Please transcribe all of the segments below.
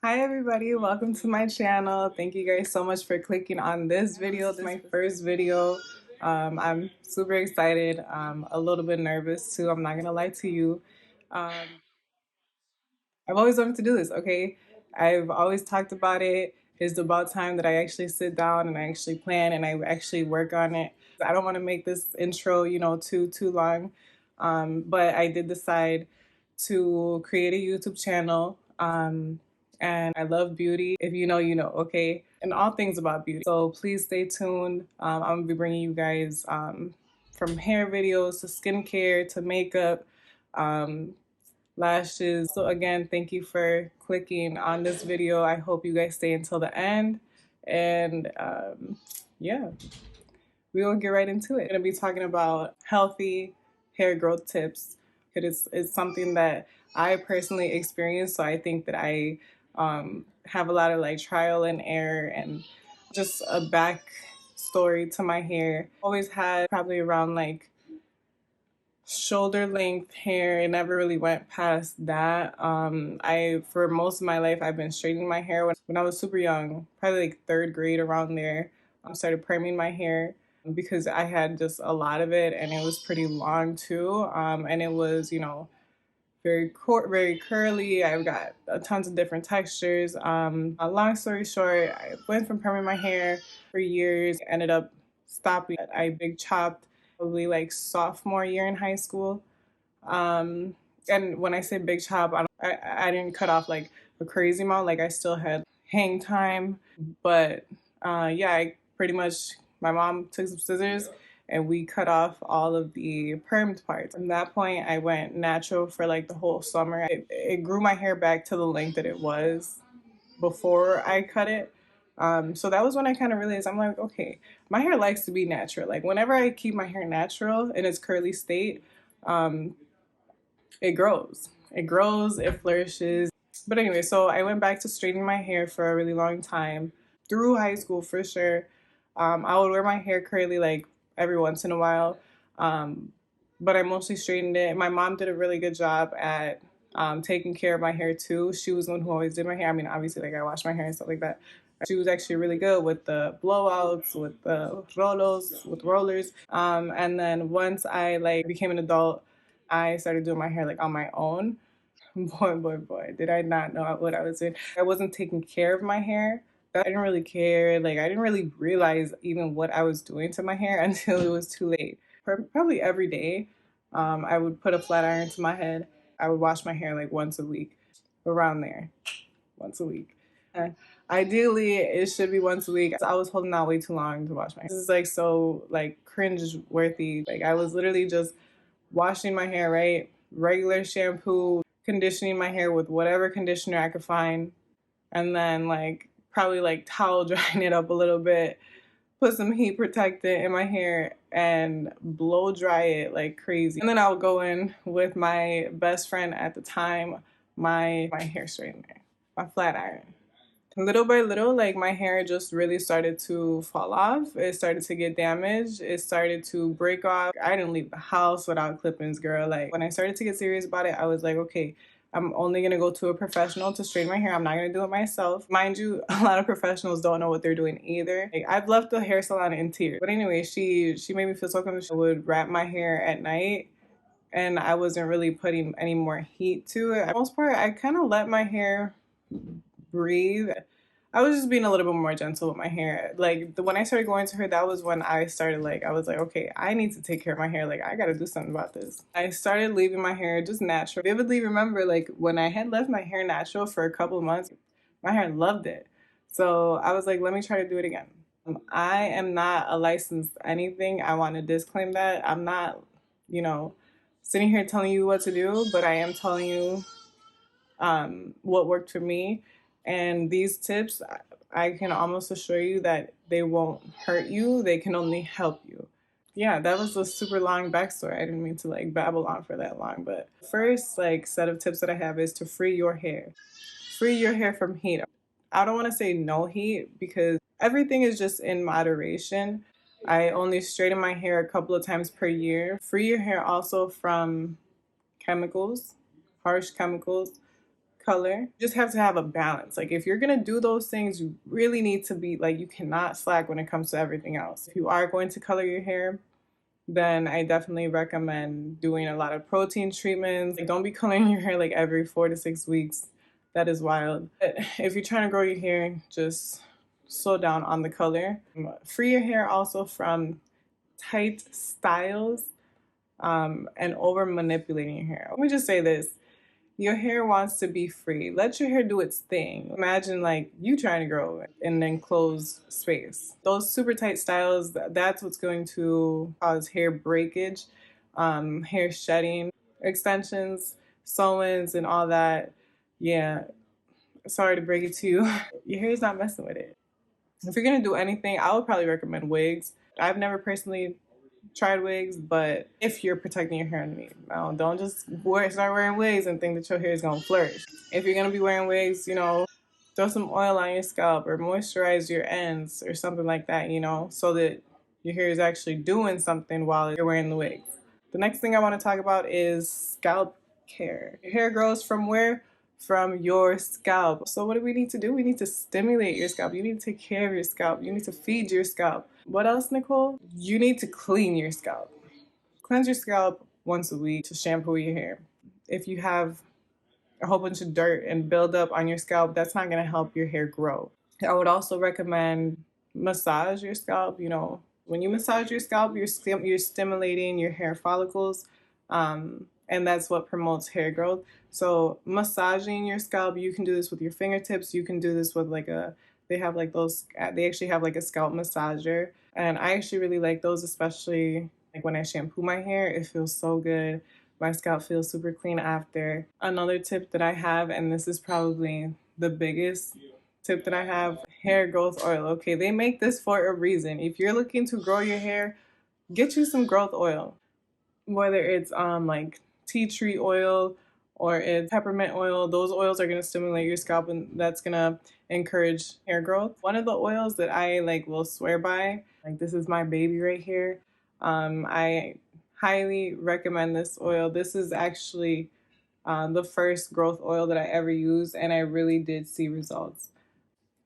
Hi everybody, welcome to my channel. Thank you guys so much for clicking on this video. This is my first video. I'm super excited, a little bit nervous too, I'm not gonna lie to you. Um, I've always wanted to do this, okay? I've always talked about it. It's about time that I actually sit down and I actually plan and I actually work on it. I don't want to make this intro, too long. But I did decide to create a YouTube channel. And I love beauty. If you know, you know, okay? And all things about beauty. So please stay tuned. I'm gonna be bringing you guys from hair videos to skincare to makeup. Um, Lashes. So again, thank you for clicking on this video. I hope you guys stay until the end. And yeah, we will get right into it. I'm gonna be talking about healthy hair growth tips. It's something that I personally experienced, so I think that I have a lot of like trial and error and just a back story to my hair. Always had probably around like shoulder length hair. It never really went past that. I for most of my life I've been straightening my hair when I was super young, probably like third grade around there. I started perming my hair because I had just a lot of it and it was pretty long too. And it was, very curly. I've got tons of different textures. A long story short, I went from perming my hair for years, ended up stopping. I big chopped probably like sophomore year in high school. Um, and when I say big chop, I didn't cut off like a crazy amount. Like I still had hang time, but yeah, I pretty much my mom took some scissors and we cut off all of the permed parts. From that point, I went natural for like the whole summer. It grew my hair back to the length that it was before I cut it. So that was when I kind of realized I'm like, okay, my hair likes to be natural. Like whenever I keep my hair natural in its curly state, um, it grows. It grows, it flourishes. But anyway, so I went back to straightening my hair for a really long time through high school for sure. I would wear my hair curly like every once in a while, but I mostly straightened it. My mom did a really good job at taking care of my hair too. She was the one who always did my hair. I mean, obviously, like I washed my hair and stuff like that. She was actually really good with the blowouts, with the rollers. And then once I like became an adult, I started doing my hair like on my own. Boy, did I not know what I was doing. I wasn't taking care of my hair. I didn't really care. Like, I didn't really realize even what I was doing to my hair until it was too late. Probably every day, I would put a flat iron to my head. I would wash my hair like once a week, around there, once a week. Ideally, it should be once a week. I was holding out way too long to wash my hair. This is like so like cringe worthy. Like I was literally just washing my hair, right? Regular shampoo, conditioning my hair with whatever conditioner I could find, and then like probably like towel drying it up a little bit, put some heat protectant in my hair and blow dry it like crazy. And then I'll go in with my best friend at the time, my hair straightener, my flat iron. Little by little, like my hair just really started to fall off. It started to get damaged. It started to break off. I didn't leave the house without clippings, girl. Like when I started to get serious about it, I was like, okay, I'm only gonna go to a professional to straighten my hair. I'm not gonna do it myself. Mind you, a lot of professionals don't know what they're doing either. Like, I've left the hair salon in tears. But anyway, she made me feel so comfortable. I would wrap my hair at night and I wasn't really putting any more heat to it. For the most part, I kind of let my hair breathe. I was just being a little bit more gentle with my hair. Like when I started going to her, that was when I started like I was like, okay, I need to take care of my hair. Like I got to do something about this. I started leaving my hair just natural. I vividly remember like when I had left my hair natural for a couple of months, my hair loved it. So I was like, let me try to do it again. I am not a licensed anything. I want to disclaim that. I'm not, you know, sitting here telling you what to do, but I am telling you what worked for me. And these tips, I can almost assure you that they won't hurt you, they can only help you. Yeah, that was a super long backstory. I didn't mean to like babble on for that long, but first like set of tips that I have is to free your hair. Free your hair from heat. I don't want to say no heat because everything is just in moderation. I only straighten my hair a couple of times per year. Free your hair also from chemicals, harsh chemicals, color. You just have to have a balance. Like if you're gonna do those things, you really need to be like, you cannot slack when it comes to everything else. If you are going to color your hair, then I definitely recommend doing a lot of protein treatments. Like, don't be coloring your hair like every 4 to 6 weeks. That is wild. But if you're trying to grow your hair, just slow down on the color. Free your hair also from tight styles and over manipulating your hair. Let me just say this. Your hair wants to be free. Let your hair do its thing. Imagine like you trying to grow in an enclosed space. Those super tight styles, that's what's going to cause hair breakage, hair shedding, extensions, sew-ins, and all that. Yeah, sorry to break it to you. Your hair is not messing with it. If you're gonna do anything, I would probably recommend wigs. I've never personally tried wigs, but if you're protecting your hair underneath, no, don't just start wearing wigs and think that your hair is gonna flourish. If you're gonna be wearing wigs, throw some oil on your scalp or moisturize your ends or something like that, so that your hair is actually doing something while you're wearing the wigs. The next thing I want to talk about is scalp care. Your hair grows from where? From your scalp. So what do we need to do? We need to stimulate your scalp. You need to take care of your scalp. You need to feed your scalp. What else, Nicole? You need to clean your scalp. Cleanse your scalp once a week to shampoo your hair. If you have a whole bunch of dirt and buildup on your scalp, that's not going to help your hair grow. I would also recommend massage your scalp. When you massage your scalp, you're stimulating your hair follicles, and that's what promotes hair growth. So massaging your scalp, you can do this with your fingertips. You can do this with they have like those. They actually have like a scalp massager, and I actually really like those, especially like when I shampoo my hair. It feels so good. My scalp feels super clean after. Another tip that I have, and this is probably the biggest tip that I have, hair growth oil. Okay, they make this for a reason. If you're looking to grow your hair, get you some growth oil. Whether it's like tea tree oil or it's peppermint oil, those oils are going to stimulate your scalp and that's going to encourage hair growth. One of the oils that I like will swear by, like this is my baby right here. I highly recommend this oil. This is actually the first growth oil that I ever used, and I really did see results.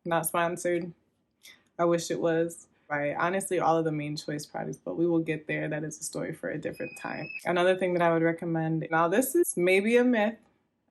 Not sponsored. I wish it was. Right. Honestly, all of the main choice products, but we will get there. That is a story for a different time. Another thing that I would recommend. Now, this is maybe a myth.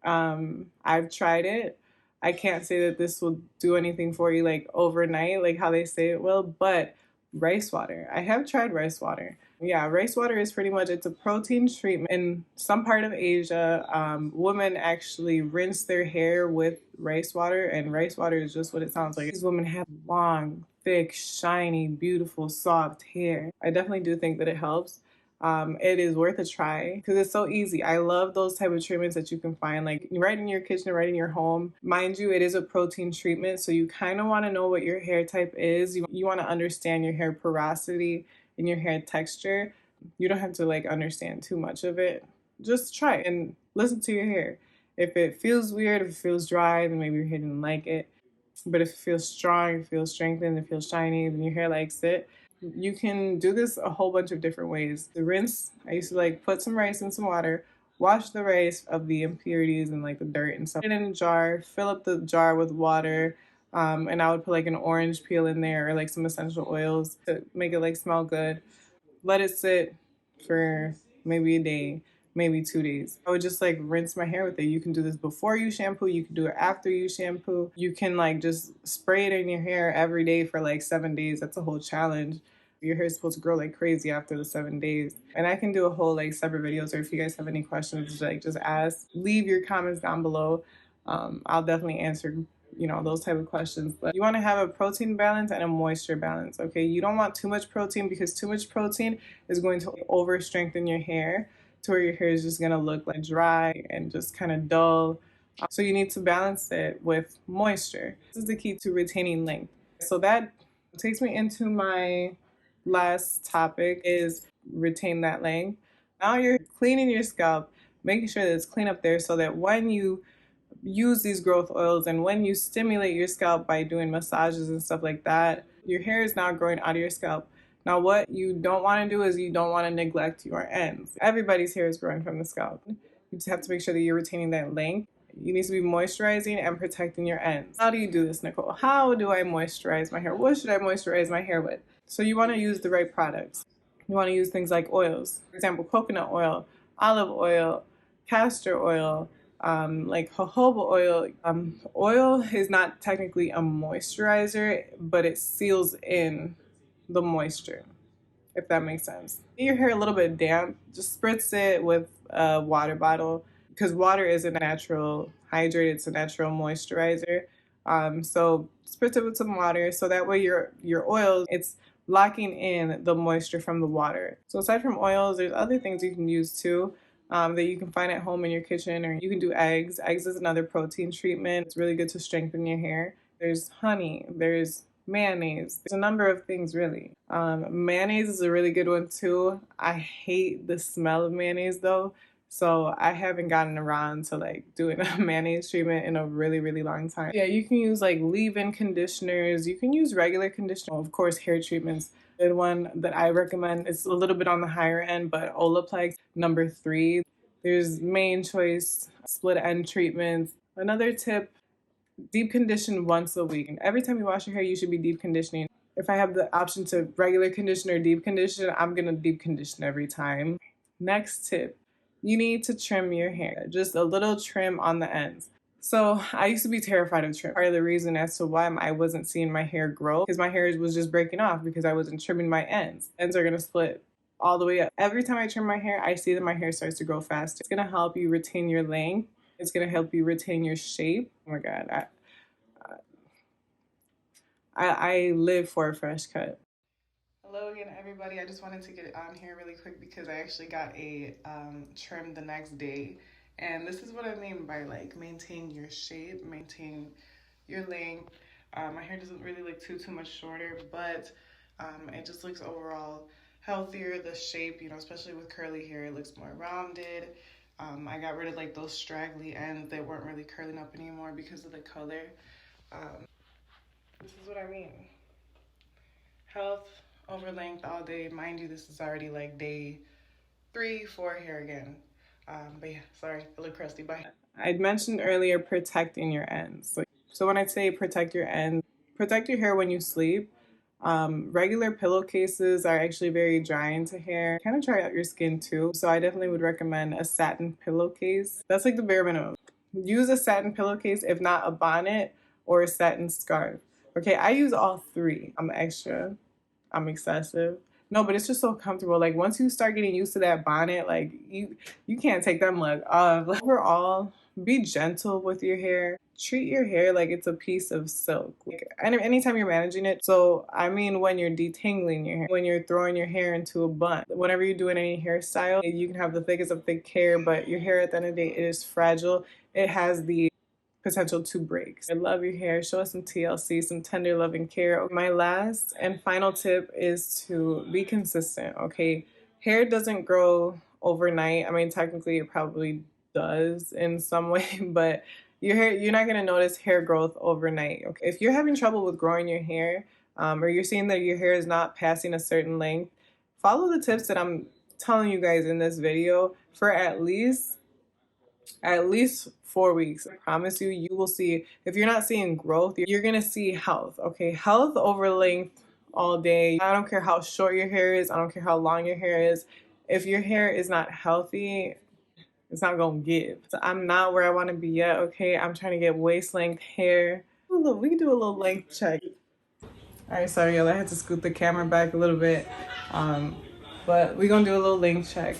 I've tried it. I can't say that this will do anything for you like overnight, like how they say it will, but rice water. I have tried rice water. Yeah, rice water is pretty much, it's a protein treatment. In some part of Asia, women actually rinse their hair with rice water, and rice water is just what it sounds like. These women have long, thick, shiny, beautiful, soft hair. I definitely do think that it helps. It is worth a try because it's so easy. I love those type of treatments that you can find like right in your kitchen, right in your home. Mind you, it is a protein treatment, so you kind of want to know what your hair type is. You want to understand your hair porosity and your hair texture. You don't have to like understand too much of it. Just try and listen to your hair. If it feels weird, if it feels dry, then maybe your hair didn't like it. But if it feels strong, it feels strengthened, it feels shiny, then your hair likes it. You can do this a whole bunch of different ways. The rinse, I used to like put some rice in some water, wash the rice of the impurities and like the dirt and stuff. Put it in a jar, fill up the jar with water, and I would put like an orange peel in there or like some essential oils to make it like smell good. Let it sit for maybe a day, maybe 2 days. I would just like rinse my hair with it. You can do this before you shampoo. You can do it after you shampoo. You can like just spray it in your hair every day for like 7 days. That's a whole challenge. Your hair is supposed to grow like crazy after the 7 days. And I can do a whole like separate videos, or if you guys have any questions, like just ask, leave your comments down below. I'll definitely answer those type of questions. But you want to have a protein balance and a moisture balance. Okay, you don't want too much protein because too much protein is going to over strengthen your hair to where your hair is just going to look like dry and just kind of dull. So you need to balance it with moisture. This is the key to retaining length. So that takes me into my last topic, is retain that length. Now you're cleaning your scalp, making sure that it's clean up there so that when you use these growth oils and when you stimulate your scalp by doing massages and stuff like that, your hair is now growing out of your scalp. Now, what you don't want to do is you don't want to neglect your ends. Everybody's hair is growing from the scalp. You just have to make sure that you're retaining that length. You need to be moisturizing and protecting your ends. How do you do this, Nicole? How do I moisturize my hair? What should I moisturize my hair with? So you want to use the right products. You want to use things like oils. For example, coconut oil, olive oil, castor oil, like jojoba oil. Oil is not technically a moisturizer, but it seals in the moisture, if that makes sense. Get your hair a little bit damp, just spritz it with a water bottle because water is a natural hydrate, it's a natural moisturizer. So spritz it with some water so that way your oils, it's locking in the moisture from the water. So aside from oils, there's other things you can use too. That you can find at home in your kitchen, or you can do eggs. Eggs is another protein treatment. It's really good to strengthen your hair. There's honey, there's mayonnaise. There's a number of things really. Mayonnaise is a really good one too. I hate the smell of mayonnaise though, so I haven't gotten around to like doing a mayonnaise treatment in a really, really long time. Yeah, you can use like leave-in conditioners. You can use regular conditioner. Of course, hair treatments. The one that I recommend is a little bit on the higher end, but Olaplex #3. There's main choice, split end treatments. Another tip, deep condition once a week. And every time you wash your hair, you should be deep conditioning. If I have the option to regular condition or deep condition, I'm gonna deep condition every time. Next tip, you need to trim your hair. Just a little trim on the ends. So I used to be terrified of trim. Part of the reason as to why I wasn't seeing my hair grow because my hair was just breaking off because I wasn't trimming my ends. Ends are gonna split all the way up. Every time I trim my hair, I see that my hair starts to grow faster. It's gonna help you retain your length. It's gonna help you retain your shape. Oh my God, I live for a fresh cut. Hello again, everybody. I just wanted to get on here really quick because I actually got a trim the next day. And this is what I mean by like maintain your shape, maintain your length. My hair doesn't really look too much shorter, but it just looks overall healthier. The shape, especially with curly hair, it looks more rounded. I got rid of like those straggly ends that weren't really curling up anymore because of the color. This is what I mean. Health over length all day. Mind you, this is already like day 3, 4 here again. But yeah, sorry, I look crusty. Bye. I'd mentioned earlier protecting your ends. So when I say protect your ends, protect your hair when you sleep. Regular pillowcases are actually very drying to hair. Kind of dry out your skin too. So I definitely would recommend a satin pillowcase. That's like the bare minimum. Use a satin pillowcase, if not a bonnet or a satin scarf. Okay, I use all 3. I'm extra. I'm excessive. No, but it's just so comfortable. Like once you start getting used to that bonnet, like you can't take that mug off. Like, overall, be gentle with your hair. Treat your hair like it's a piece of silk. Like anytime you're managing it. So I mean when you're detangling your hair, when you're throwing your hair into a bun, whenever you're doing any hairstyle, you can have the thickest of thick hair, but your hair at the end of the day, it is fragile. It has the potential to break. I love your hair. Show us some TLC, some tender loving care. My last and final tip is to be consistent, okay? Hair doesn't grow overnight. I mean, technically it probably does in some way, but your hair, you're not gonna notice hair growth overnight, okay? If you're having trouble with growing your hair, or you're seeing that your hair is not passing a certain length, follow the tips that I'm telling you guys in this video for at least 4 weeks. I promise you, you will see. If you're not seeing growth, you're gonna see health. Okay, health over length all day. I don't care how short your hair is. I don't care how long your hair is. If your hair is not healthy, it's not gonna give. So I'm not where I want to be yet. Okay, I'm trying to get waist length hair. Look, we can do a little length check. All right, sorry y'all, I had to scoot the camera back a little bit, but we're gonna do a little length check.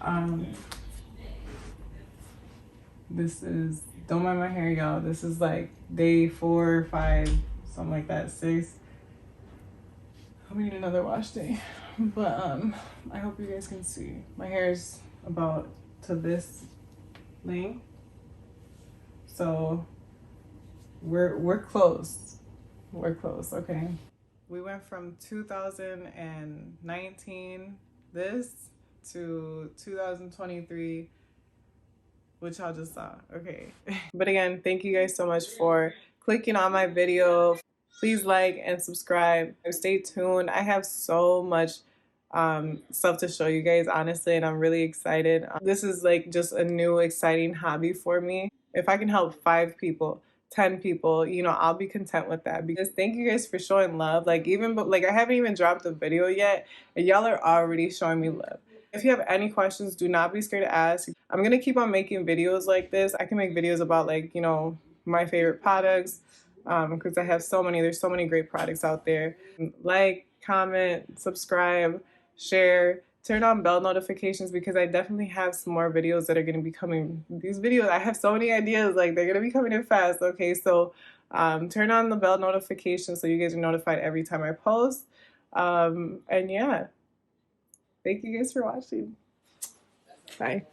Um, This is, don't mind my hair, y'all. This is like day 4, 5, something like that, 6. We need another wash day. But I hope you guys can see. My hair is about to this length. So we're close. We're close, okay? We went from 2019 this to 2023, which y'all just saw. Okay. But again, thank you guys so much for clicking on my video. Please like and subscribe. Stay tuned. I have so much stuff to show you guys, honestly, and I'm really excited. This is like just a new exciting hobby for me. If I can help 5 people, 10 people, you know, I'll be content with that. Because thank you guys for showing love. Like even but like I haven't even dropped the video yet, and y'all are already showing me love. If you have any questions, do not be scared to ask. I'm gonna keep on making videos like this. I can make videos about like, you know, my favorite products, because I have so many. There's so many great products out there. Like, comment, subscribe, share, turn on bell notifications, because I definitely have some more videos that are going to be coming. These videos, I have so many ideas, like they're going to be coming in fast. Okay, so turn on the bell notifications so you guys are notified every time I post. And yeah, thank you guys for watching. Bye.